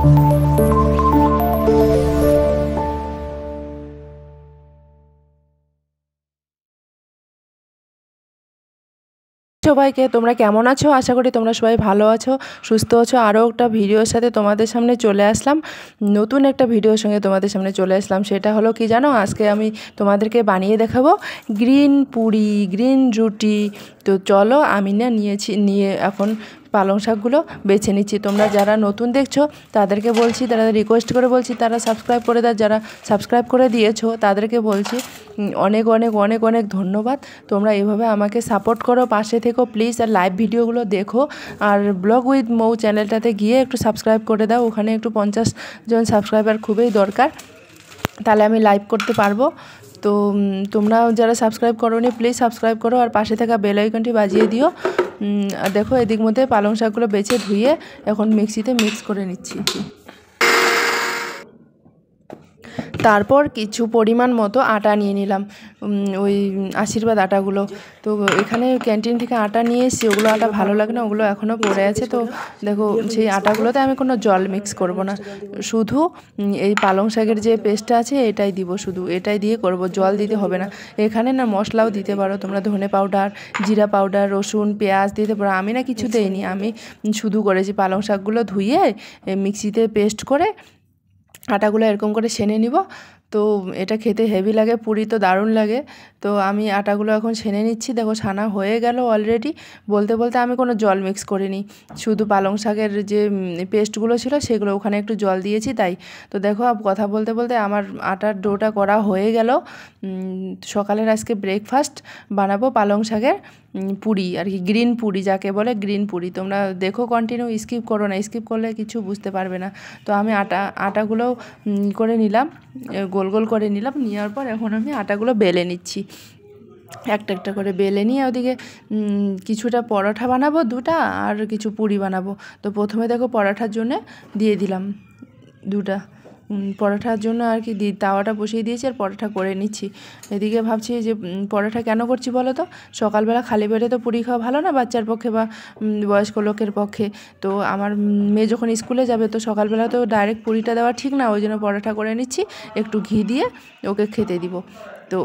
সবাইকে তোমরা কেমন আছো? আশা করি তোমরা সবাই ভালো আছো, সুস্থ আছো। আরও একটা ভিডিওর সাথে তোমাদের সামনে চলে আসলাম, নতুন একটা ভিডিওর সঙ্গে তোমাদের সামনে চলে আসলাম। সেটা হলো কি জানো, আজকে আমি তোমাদেরকে বানিয়ে দেখাবো গ্রিন পুরি, গ্রিন রুটি। তো চলো, আমি নিয়ে এখন পালং শাকগুলো বেছে নিচ্ছি। তোমরা যারা নতুন দেখছো তাদেরকে বলছি, তারা রিকোয়েস্ট করে বলছি তারা সাবস্ক্রাইব করে দাও। যারা সাবস্ক্রাইব করে দিয়েছো তাদেরকে বলছি অনেক অনেক অনেক অনেক ধন্যবাদ। তোমরা এভাবে আমাকে সাপোর্ট করো, পাশে থেকো প্লিজ। আর লাইভ ভিডিওগুলো দেখো, আর ব্লগ উইথ মৌ চ্যানেলটাতে গিয়ে একটু সাবস্ক্রাইব করে দাও। ওখানে একটু 50 জন সাবস্ক্রাইবার খুবই দরকার, তাহলে আমি লাইভ করতে পারবো। তো তোমরা যারা সাবস্ক্রাইব করোনি প্লিজ সাবস্ক্রাইব করো, আর পাশে থাকা বেল আইকনটি বাজিয়ে দিও। আর দেখো, এদিক মধ্যে পালং শাকগুলো বেছে ধুয়ে এখন মিক্সিতে মিক্স করে নিচ্ছি। তারপর কিছু পরিমাণ মতো আটা নিয়ে নিলাম, ওই আশীর্বাদ আটাগুলো। তো এখানে ক্যান্টিন থেকে আটা নিয়ে এসেছি, ওগুলো আটা ভালো লাগে না, ওগুলো এখনও পড়ে আছে। তো দেখো, সেই আটাগুলোতে আমি কোনো জল মিক্স করব না, শুধু এই পালং শাকের যে পেস্টটা আছে এটাই দিব, শুধু এটাই দিয়ে করব, জল দিতে হবে না। এখানে না মশলাও দিতে পারো তোমরা, ধনে পাউডার, জিরা পাউডার, রসুন, পেঁয়াজ দিতে পারো। আমি না কিছু দেইনি, আমি শুধু করেছি পালং শাকগুলো ধুয়ে মিক্সিতে পেস্ট করে আটাগুলো এরকম করে সেনে নিব। তো এটা খেতে হেভি লাগে, পুরি তো দারুণ লাগে। তো আমি আটাগুলো এখন সেনে নিচ্ছি। দেখো, ছানা হয়ে গেল অলরেডি। বলতে বলতে আমি কোনো জল মিক্স করিনি, শুধু পালং শাকের যে পেস্টগুলো ছিল সেগুলো, ওখানে একটু জল দিয়েছি তাই। তো দেখো, কথা বলতে বলতে আমার আটার ডোটা করা হয়ে গেল। সকালের আজকে ব্রেকফাস্ট বানাবো পালং শাকের পুরি, আর কি গ্রিন পুরি যাকে বলে, গ্রিন পুরি। তোমরা দেখো, কন্টিনিউ, স্কিপ করো না, স্কিপ করলে কিছু বুঝতে পারবে না। তো আমি আটাগুলো করে নিলাম, গোল গোল করে নিলাম। নেওয়ার পর এখন আমি আটাগুলো বেলে নিচ্ছি, একটা একটা করে বেলে নিয়ে ওদিকে কিছুটা পরোটা বানাবো, দুটা, আর কিছু পুরি বানাবো। তো প্রথমে দেখো, পরোটার জন্য দিয়ে দিলাম দুটা, পরোটার জন্য আর কি তাওয়াটা বসিয়ে দিয়েছি আর পরোটা করে নিচ্ছি। এদিকে ভাবছি যে পরোটা কেন করছি বলো তো, সকালবেলা খালি পেটে তো পুরি খাওয়া ভালো না বাচ্চার পক্ষে বা বয়স্ক লোকের পক্ষে। তো আমার মেয়ে যখন স্কুলে যাবে, তো সকালবেলা তো ডাইরেক্ট পুরিটা দেওয়া ঠিক না, ওই জন্য পরোটা করে নিচ্ছি, একটু ঘি দিয়ে ওকে খেতে দিব। তো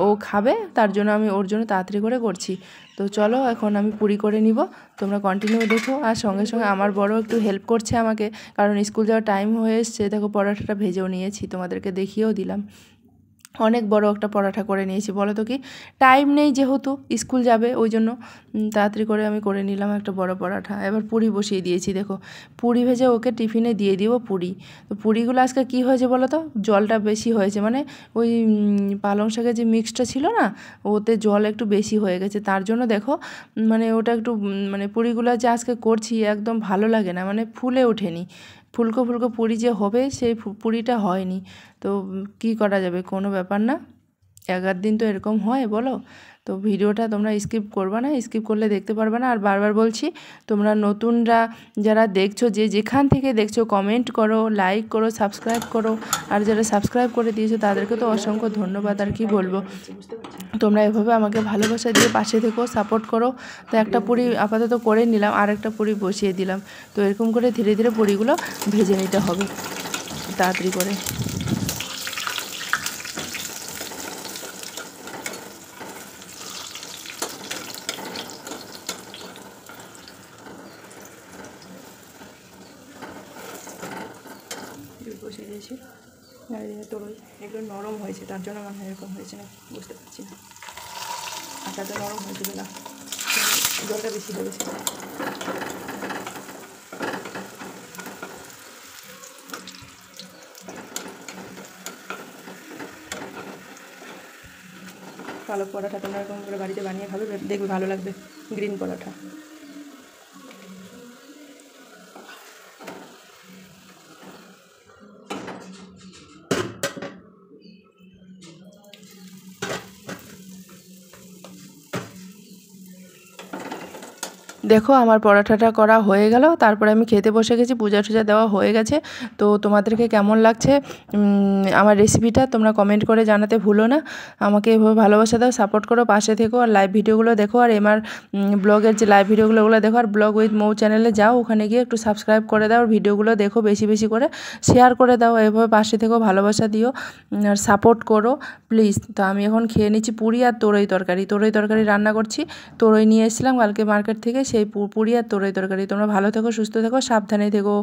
ও খাবে, তার জন্য আমি ওর জন্য তাড়াতাড়ি করে করছি। তো চলো, এখন আমি পুরি করে নিব, তোমরা কন্টিনিউ দেখো। আর সঙ্গে সঙ্গে আমার বড় একটু হেল্প করছে আমাকে, কারণ স্কুল যাওয়ার টাইম হয়ে এসছে। দেখো, পরোটাটা ভেজেও নিয়েছি, তোমাদেরকে দেখিয়েও দিলাম। অনেক বড় একটা পরোটা করে নিয়েছি, বলো তো কি, টাইম নেই যেহেতু স্কুল যাবে, ওই জন্য তাড়াতাড়ি করে আমি করে নিলাম একটা বড় পরোটা। এবার পুরি বসিয়ে দিয়েছি, দেখো পুরি ভেজে ওকে টিফিনে দিয়ে দিব পুরি। তো পুরিগুলো আজকে কী হয়েছে বলো তো, জলটা বেশি হয়েছে, মানে ওই পালং শাকের যে মিক্সটা ছিল না, ওতে জল একটু বেশি হয়ে গেছে, তার জন্য দেখো মানে ওটা একটু মানে পুরিগুলো যে আজকে করছি একদম ভালো লাগে না, মানে ফুলে ওঠেনি, ফুলকো ফুলকো পুরি যে হবে সেই পুরিটা হয়নি। তো কী করা যাবে, কোনো ব্যাপার না, এক আধ দিন তো এরকম হয় বলো। তো ভিডিওটা তোমরা স্কিপ করবে না, স্কিপ করলে দেখতে পারবে না। আর বারবার বলছি, তোমরা নতুনরা যারা দেখছো, যে যেখান থেকে দেখছো, কমেন্ট করো, লাইক করো, সাবস্ক্রাইব করো। আর যারা সাবস্ক্রাইব করে দিয়েছো তাদেরকে তো অসংখ্য ধন্যবাদ। আর কি বলবো, তোমরা এভাবে আমাকে ভালোবাসা দিয়ে পাশে থেকেও সাপোর্ট করো। তো একটা পুরি আপাতত করে নিলাম, আর একটা পুরি বসিয়ে দিলাম। তো এরকম করে ধীরে ধীরে পুরিগুলো ভেজে নিতে হবে তাড়াতাড়ি করে। বসে দিয়েছি, তোর এগুলো নরম হয়েছে, তার জন্য মনে হয় এরকম হয়েছে, না বুঝতে পারছি না। আটাটা নরম হয়েছিল না, জলটা বেশি লেগেছে। পালক পরোটা তোমরা এরকম করে বাড়িতে বানিয়ে খাবে, দেখবে ভালো লাগবে, গ্রিন পরোটা। দেখো আমার পরোটাটা করা হয়ে গেল, তারপরে আমি খেতে বসে গেছি, পূজা টুজা দেওয়া হয়ে গেছে। তো তোমাদেরকে কেমন লাগছে আমার রেসিপিটা তোমরা কমেন্ট করে জানাতে ভুলো না। আমাকে এভাবে ভালোবাসা দাও, সাপোর্ট করো, পাশে থেকো, আর লাইভ ভিডিওগুলো দেখো, আর আমার ব্লগের যে লাইভ ভিডিওগুলো ওগুলো দেখো, আর ব্লগ উইথ মৌ চ্যানেলে যাও, ওখানে গিয়ে একটু সাবস্ক্রাইব করে দাও, আর ভিডিওগুলো দেখো, বেশি বেশি করে শেয়ার করে দাও, এভাবে পাশে থেকো, ভালোবাসা দিও আর সাপোর্ট করো প্লিজ। তো আমি এখন খেয়ে নিচ্ছি পুরি আর তরই তরকারি রান্না করছি। তরই নিয়ে এসেছিলাম কালকে মার্কেট থেকে, সেই পুরি আর তরই তরকারি। তোমরা ভালো থেকো, সুস্থ থেকো, সাবধানে থেকো।